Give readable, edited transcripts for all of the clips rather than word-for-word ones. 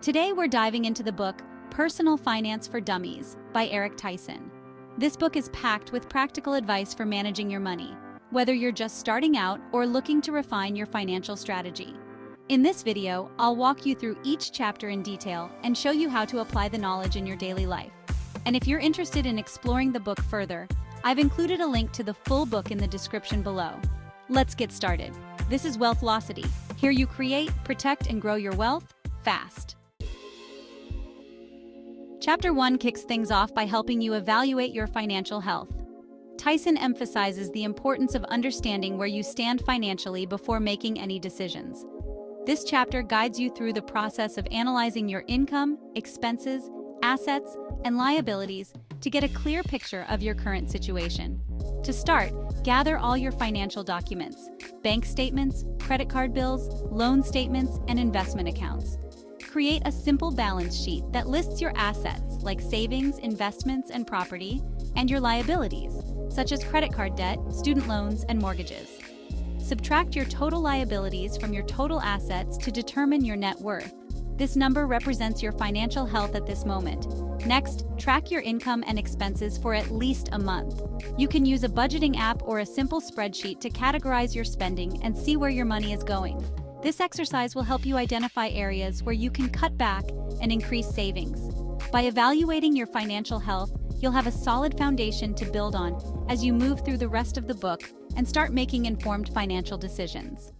Today we're diving into the book Personal Finance for Dummies by Eric Tyson. This book is packed with practical advice for managing your money, whether you're just starting out or looking to refine your financial strategy. In this video, I'll walk you through each chapter in detail and show you how to apply the knowledge in your daily life. And if you're interested in exploring the book further, I've included a link to the full book in the description below. Let's get started. This is Wealthvelocity. Here you create, protect, and grow your wealth fast. Chapter 1 kicks things off by helping you evaluate your financial health. Tyson emphasizes the importance of understanding where you stand financially before making any decisions. This chapter guides you through the process of analyzing your income, expenses, assets, and liabilities to get a clear picture of your current situation. To start, gather all your financial documents: bank statements, credit card bills, loan statements, and investment accounts. Create a simple balance sheet that lists your assets like savings, investments, and property, and your liabilities, such as credit card debt, student loans, and mortgages. Subtract your total liabilities from your total assets to determine your net worth. This number represents your financial health at this moment. Next, track your income and expenses for at least a month. You can use a budgeting app or a simple spreadsheet to categorize your spending and see where your money is going. This exercise will help you identify areas where you can cut back and increase savings. By evaluating your financial health, you'll have a solid foundation to build on as you move through the rest of the book and start making informed financial decisions.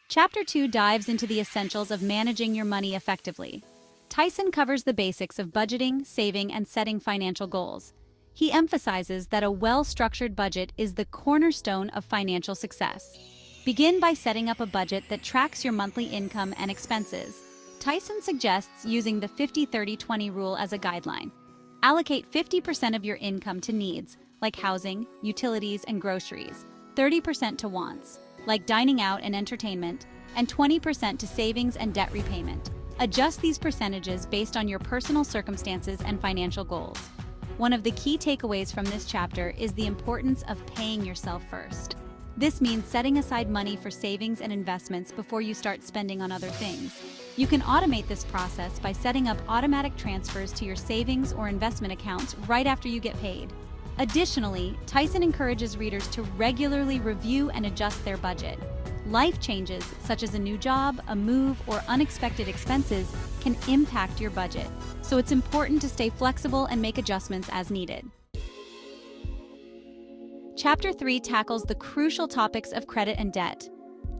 Chapter 2 dives into the essentials of managing your money effectively. Tyson covers the basics of budgeting, saving, and setting financial goals. He emphasizes that a well-structured budget is the cornerstone of financial success. Begin by setting up a budget that tracks your monthly income and expenses. Tyson suggests using the 50-30-20 rule as a guideline. Allocate 50% of your income to needs, like housing, utilities, and groceries, 30% to wants, like dining out and entertainment, and 20% to savings and debt repayment. Adjust these percentages based on your personal circumstances and financial goals. One of the key takeaways from this chapter is the importance of paying yourself first. This means setting aside money for savings and investments before you start spending on other things. You can automate this process by setting up automatic transfers to your savings or investment accounts right after you get paid. Additionally, Tyson encourages readers to regularly review and adjust their budget. Life changes, such as a new job, a move, or unexpected expenses, can impact your budget, so it's important to stay flexible and make adjustments as needed. Chapter 3 tackles the crucial topics of credit and debt.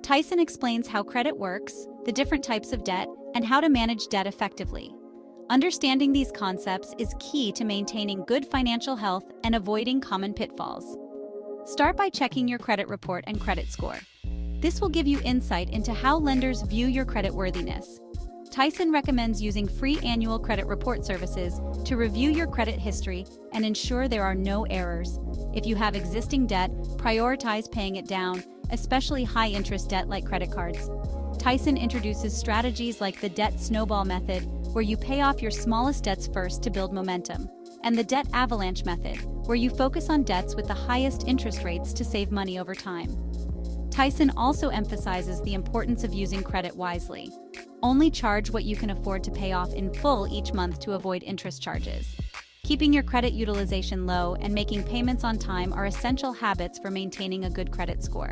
Tyson explains how credit works, the different types of debt, and how to manage debt effectively. Understanding these concepts is key to maintaining good financial health and avoiding common pitfalls. Start by checking your credit report and credit score. This will give you insight into how lenders view your creditworthiness. Tyson recommends using free annual credit report services to review your credit history and ensure there are no errors. If you have existing debt, prioritize paying it down, especially high-interest debt like credit cards. Tyson introduces strategies like the debt snowball method, where you pay off your smallest debts first to build momentum, and the debt avalanche method, where you focus on debts with the highest interest rates to save money over time. Tyson also emphasizes the importance of using credit wisely. Only charge what you can afford to pay off in full each month to avoid interest charges. Keeping your credit utilization low and making payments on time are essential habits for maintaining a good credit score.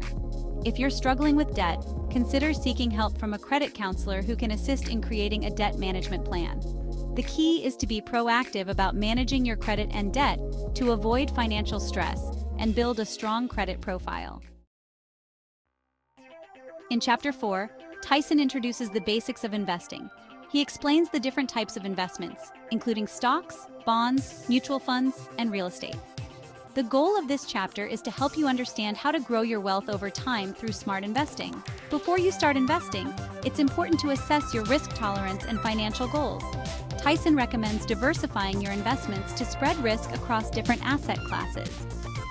If you're struggling with debt, consider seeking help from a credit counselor who can assist in creating a debt management plan. The key is to be proactive about managing your credit and debt to avoid financial stress and build a strong credit profile. In Chapter 4, Tyson introduces the basics of investing. He explains the different types of investments, including stocks, bonds, mutual funds, and real estate. The goal of this chapter is to help you understand how to grow your wealth over time through smart investing. Before you start investing, it's important to assess your risk tolerance and financial goals. Tyson recommends diversifying your investments to spread risk across different asset classes.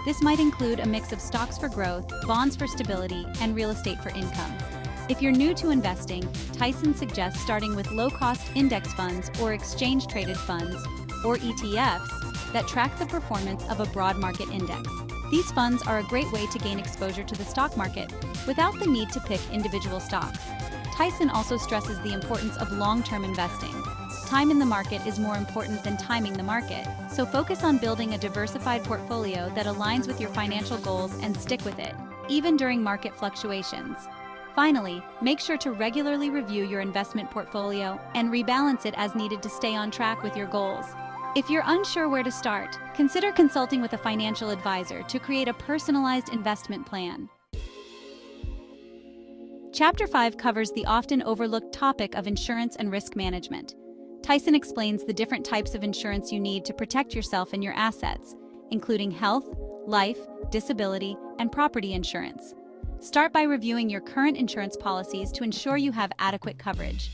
This might include a mix of stocks for growth, bonds for stability, and real estate for income. If you're new to investing, Tyson suggests starting with low-cost index funds or exchange-traded funds, or ETFs, that track the performance of a broad market index. These funds are a great way to gain exposure to the stock market without the need to pick individual stocks. Tyson also stresses the importance of long-term investing. Time in the market is more important than timing the market, so focus on building a diversified portfolio that aligns with your financial goals and stick with it, even during market fluctuations. Finally, make sure to regularly review your investment portfolio and rebalance it as needed to stay on track with your goals. If you're unsure where to start, consider consulting with a financial advisor to create a personalized investment plan. Chapter 5 covers the often overlooked topic of insurance and risk management. Tyson explains the different types of insurance you need to protect yourself and your assets, including health, life, disability, and property insurance. Start by reviewing your current insurance policies to ensure you have adequate coverage.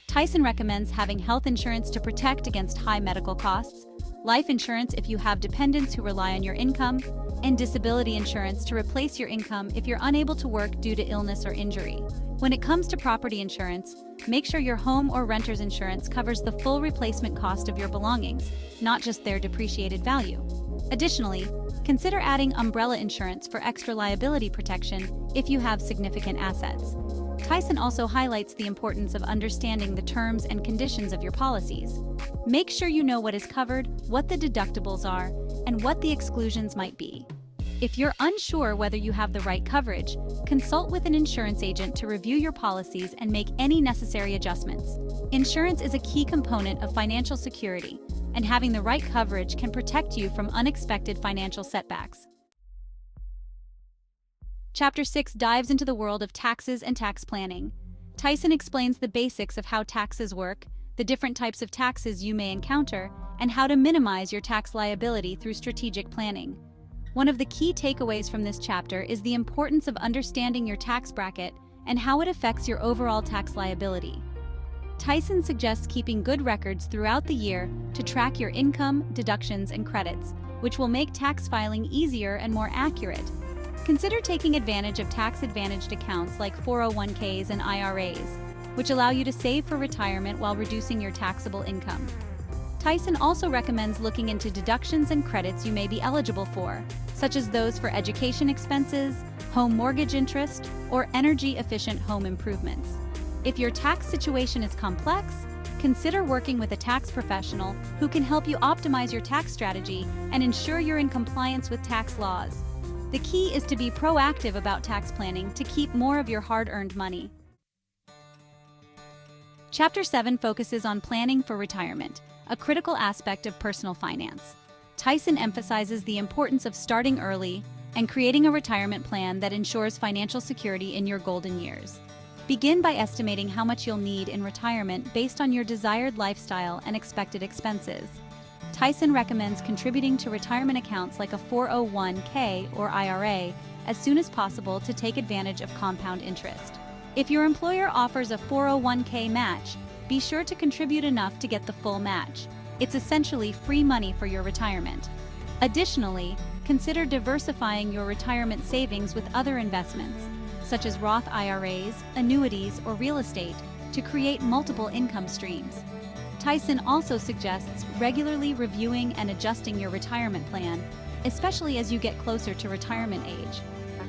Tyson recommends having health insurance to protect against high medical costs, life insurance if you have dependents who rely on your income, and disability insurance to replace your income if you're unable to work due to illness or injury. When it comes to property insurance, make sure your home or renter's insurance covers the full replacement cost of your belongings, not just their depreciated value. Additionally, consider adding umbrella insurance for extra liability protection if you have significant assets. Tyson also highlights the importance of understanding the terms and conditions of your policies. Make sure you know what is covered, what the deductibles are, and what the exclusions might be. If you're unsure whether you have the right coverage, consult with an insurance agent to review your policies and make any necessary adjustments. Insurance is a key component of financial security, and having the right coverage can protect you from unexpected financial setbacks. Chapter 6 dives into the world of taxes and tax planning. Tyson explains the basics of how taxes work, the different types of taxes you may encounter, and how to minimize your tax liability through strategic planning. One of the key takeaways from this chapter is the importance of understanding your tax bracket and how it affects your overall tax liability. Tyson suggests keeping good records throughout the year to track your income, deductions, and credits, which will make tax filing easier and more accurate. Consider taking advantage of tax-advantaged accounts like 401ks and IRAs, which allow you to save for retirement while reducing your taxable income. Tyson also recommends looking into deductions and credits you may be eligible for, such as those for education expenses, home mortgage interest, or energy-efficient home improvements. If your tax situation is complex, consider working with a tax professional who can help you optimize your tax strategy and ensure you're in compliance with tax laws. The key is to be proactive about tax planning to keep more of your hard-earned money. Chapter 7 focuses on planning for retirement, a critical aspect of personal finance. Tyson emphasizes the importance of starting early and creating a retirement plan that ensures financial security in your golden years. Begin by estimating how much you'll need in retirement based on your desired lifestyle and expected expenses. Tyson recommends contributing to retirement accounts like a 401k or IRA as soon as possible to take advantage of compound interest. If your employer offers a 401k match, be sure to contribute enough to get the full match. It's essentially free money for your retirement. Additionally, consider diversifying your retirement savings with other investments, such as Roth IRAs, annuities, or real estate, to create multiple income streams. Tyson also suggests regularly reviewing and adjusting your retirement plan, especially as you get closer to retirement age.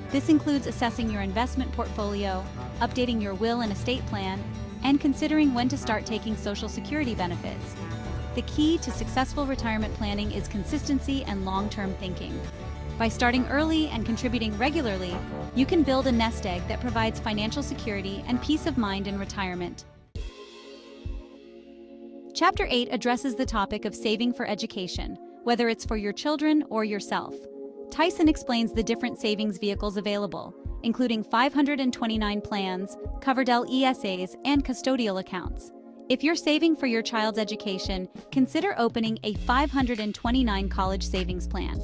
This includes assessing your investment portfolio, updating your will and estate plan, and considering when to start taking Social Security benefits. The key to successful retirement planning is consistency and long-term thinking. By starting early and contributing regularly, you can build a nest egg that provides financial security and peace of mind in retirement. Chapter 8 addresses the topic of saving for education, whether it's for your children or yourself. Tyson explains the different savings vehicles available, including 529 plans, Coverdell ESAs, and custodial accounts. If you're saving for your child's education, consider opening a 529 college savings plan.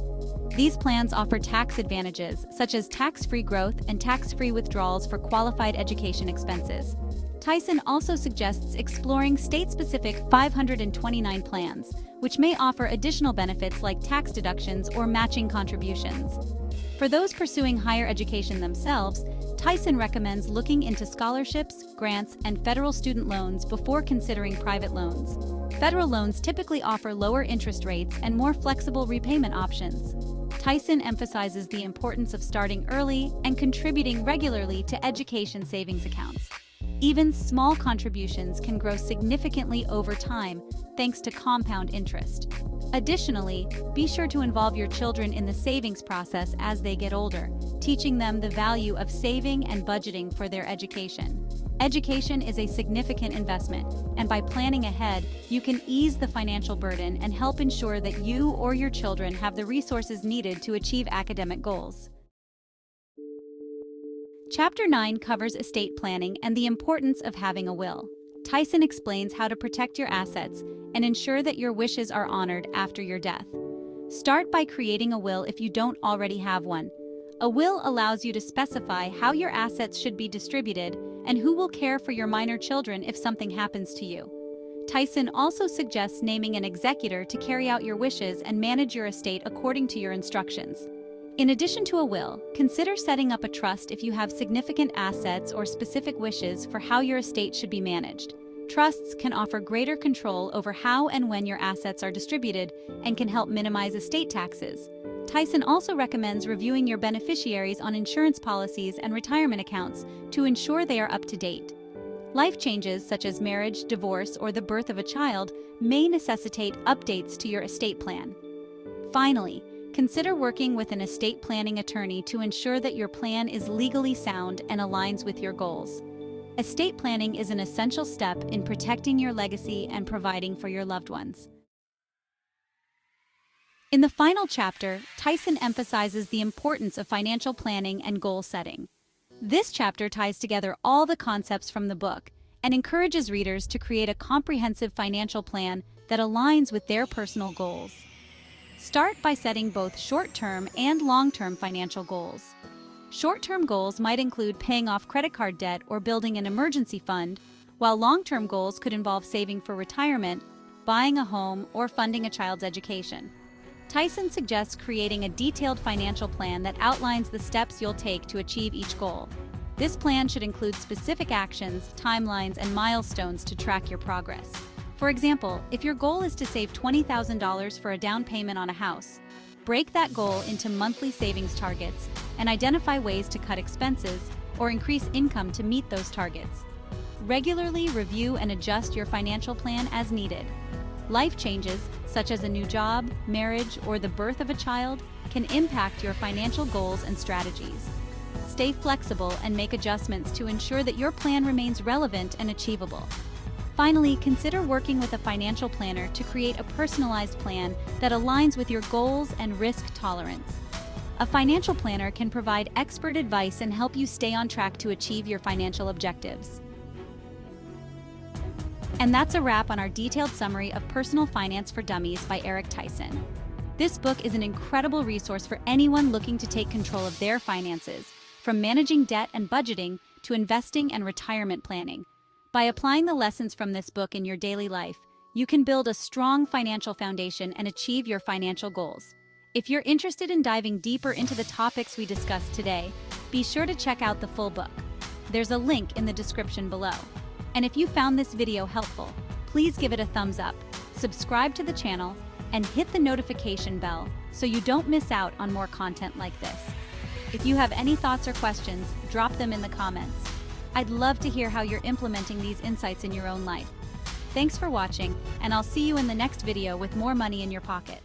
These plans offer tax advantages, such as tax-free growth and tax-free withdrawals for qualified education expenses. Tyson also suggests exploring state-specific 529 plans, which may offer additional benefits like tax deductions or matching contributions. For those pursuing higher education themselves, Tyson recommends looking into scholarships, grants, and federal student loans before considering private loans. Federal loans typically offer lower interest rates and more flexible repayment options. Tyson emphasizes the importance of starting early and contributing regularly to education savings accounts. Even small contributions can grow significantly over time thanks to compound interest. Additionally, be sure to involve your children in the savings process as they get older, teaching them the value of saving and budgeting for their education. Education is a significant investment, and by planning ahead, you can ease the financial burden and help ensure that you or your children have the resources needed to achieve academic goals. Chapter 9 covers estate planning and the importance of having a will. Tyson explains how to protect your assets and ensure that your wishes are honored after your death. Start by creating a will if you don't already have one. A will allows you to specify how your assets should be distributed and who will care for your minor children if something happens to you. Tyson also suggests naming an executor to carry out your wishes and manage your estate according to your instructions. In addition to a will, consider setting up a trust if you have significant assets or specific wishes for how your estate should be managed. Trusts can offer greater control over how and when your assets are distributed and can help minimize estate taxes. Tyson also recommends reviewing your beneficiaries on insurance policies and retirement accounts to ensure they are up to date. Life changes such as marriage, divorce, or the birth of a child may necessitate updates to your estate plan. Finally, consider working with an estate planning attorney to ensure that your plan is legally sound and aligns with your goals. Estate planning is an essential step in protecting your legacy and providing for your loved ones. In the final chapter, Tyson emphasizes the importance of financial planning and goal setting. This chapter ties together all the concepts from the book and encourages readers to create a comprehensive financial plan that aligns with their personal goals. Start by setting both short-term and long-term financial goals. Short-term goals might include paying off credit card debt or building an emergency fund, while long-term goals could involve saving for retirement, buying a home, or funding a child's education. Tyson suggests creating a detailed financial plan that outlines the steps you'll take to achieve each goal. This plan should include specific actions, timelines, and milestones to track your progress. For example, if your goal is to save $20,000 for a down payment on a house, break that goal into monthly savings targets and identify ways to cut expenses or increase income to meet those targets. Regularly review and adjust your financial plan as needed. Life changes, such as a new job, marriage, or the birth of a child, can impact your financial goals and strategies. Stay flexible and make adjustments to ensure that your plan remains relevant and achievable. Finally, consider working with a financial planner to create a personalized plan that aligns with your goals and risk tolerance. A financial planner can provide expert advice and help you stay on track to achieve your financial objectives. And that's a wrap on our detailed summary of Personal Finance for Dummies by Eric Tyson. This book is an incredible resource for anyone looking to take control of their finances, from managing debt and budgeting to investing and retirement planning. By applying the lessons from this book in your daily life, you can build a strong financial foundation and achieve your financial goals. If you're interested in diving deeper into the topics we discussed today, be sure to check out the full book. There's a link in the description below. And if you found this video helpful, please give it a thumbs up, subscribe to the channel, and hit the notification bell so you don't miss out on more content like this. If you have any thoughts or questions, drop them in the comments. I'd love to hear how you're implementing these insights in your own life. Thanks for watching, and I'll see you in the next video with more money in your pocket.